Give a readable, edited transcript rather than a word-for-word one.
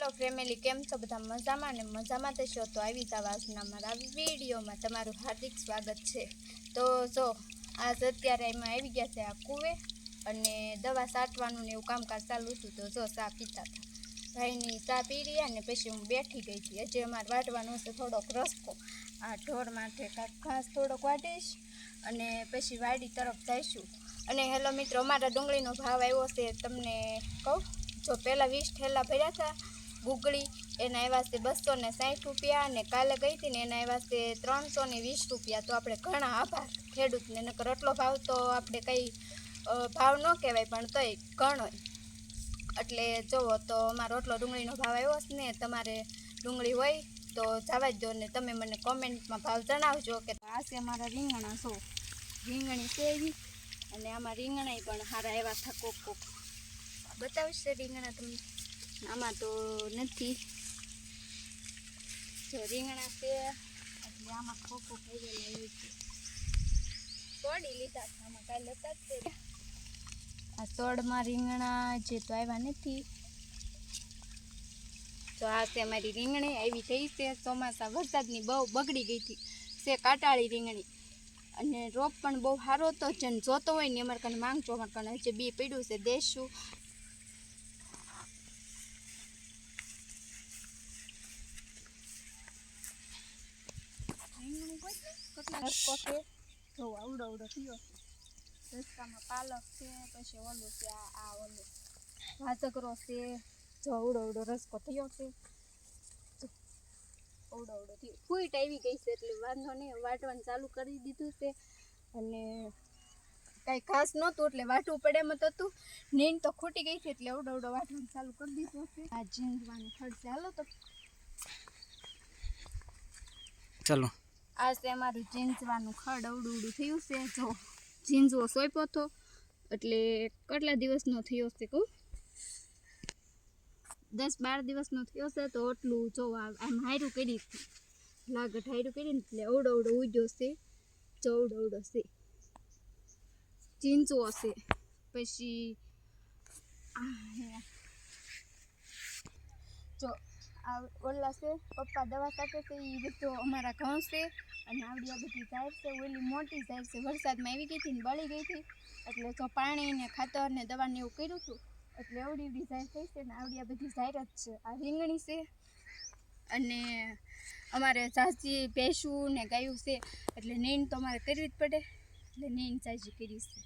Hello family, કેમ છો બધા? મજામાં ને મજામાં થશો તો આવી જાવ આજના મારા વિડીયોમાં તમારું હાર્દિક સ્વાગત છે। તો જો આજ અત્યારે એમાં આવી ગયા છે આ કૂવે અને દવા છાંટવાનું ને એવું કામકાજ ચાલુ હતું। તો જો ચા પીતા હતા, ભાઈની ચા પી રહ્યા ને પછી હું બેઠી ગઈ હતી। હજી અમારે વાટવાનો છે થોડોક રસકો, આ ઢોર માટે કાંઈક ઘાસ થોડોક વાટીશ અને પછી વાડી તરફ જઈશું। અને હેલો મિત્રો, અમારા ડુંગળીનો ભાવ આવ્યો છે તમને કહું। જો પહેલાં 20 ઠેલા ભર્યા હતા ગુગળી, એના આવ્યા છે 260 રૂપિયા અને કાલે ગઈ હતી ને એના આવ્યા છે 320 રૂપિયા। તો આપણે ઘણા આભાર ખેડૂતને, નકર એટલો ભાવ તો આપણે કંઈ ભાવ ન કહેવાય પણ તોય ઘણો। એટલે જુઓ તો અમારો એટલો ડુંગળીનો ભાવ આવ્યો છે ને, તમારે ડુંગળી હોય તો જવા જ દો ને તમે મને કોમેન્ટમાં ભાવ જણાવજો કે આ છે અમારા રીંગણા। જો રીંગણી છે એવી, અને આમાં રીંગણા પણ સારા એવા હતા, કોક બતાવશે રીંગણા તમને? આમાં તો નથી, જો રીંગણા છે એટલે આમાં કોક ખાઈ છે, તોડી લીધા છે આમાં કાંઈ લેતા જ છે। આ તોડમાં રીંગણા જે તો આવ્યા નથી। તો આ છે અમારી રીંગણી, આવી થઈ છે ચોમાસા વરસાદની, બહુ બગડી ગઈ હતી, છે કાટાળી રીંગણી અને રોપ પણ બહુ સારો હતો। જેને જોતો હોય ને અમારે કાને માંગજો, અમારે કાને હજી બી પડ્યું છે, દેશું। રસ્કો છે જો આવડો થયો, રસ્તામાં પાલક છે, પછી ઓલું છે આ ઓલું વાજગરો છે, જો આવડો રસ્કો થયો છે, આવડો થયો, ફૂટ આવી ગઈ છે એટલે વાંધો નહીં, વાટવાનું ચાલુ કરી દીધું છે। અને કાંઈ ઘાસ નહોતું એટલે વાટવું પડે એમ હતું, નીંદ તો ખૂટી ગઈ છે એટલે આવડો વાટવાનું ચાલુ કરી દીધું છે। આ ઝીંગવાનું ખર્ચે હાલો તો ચાલો, આ છે અમારું ઝીંઝવાનું ખડ, અવડું થયું છે। જો ઝીંઝવો સોંપ્યો હતો એટલે કેટલા દિવસનો થયો છે કહું, 10-12 દિવસનો થયો છે। તો એટલું જો આમ હાયરું કરી લાગટ હાયરું કરીને એટલે અવડો ઉગ્યો છે, જો અવડો છે ઝીંઝવો છે। પછી જો આ ઓલા છે પપ્પા દવા છાંટે છે, એ બધું અમારા ઘઉં છે। અને આવડી આ બધી ઝાડ છે, ઓલી મોટી ઝાડ છે, વરસાદમાં આવી ગઈ હતી ને બળી ગઈ હતી એટલે જો પાણી ને ખાતર ને દવા ને એવું કર્યું હતું એટલે આવડી ઝાડ થઈ છે ને આવડી આ બધી ઝાડ જ છે। આ રીંગણી છે અને અમારે ઝાઝી ભેંસું ને ગાયું છે એટલે નીણ તો અમારે કરવી જ પડે, એટલે નીણ ઝાઝી કરી છે।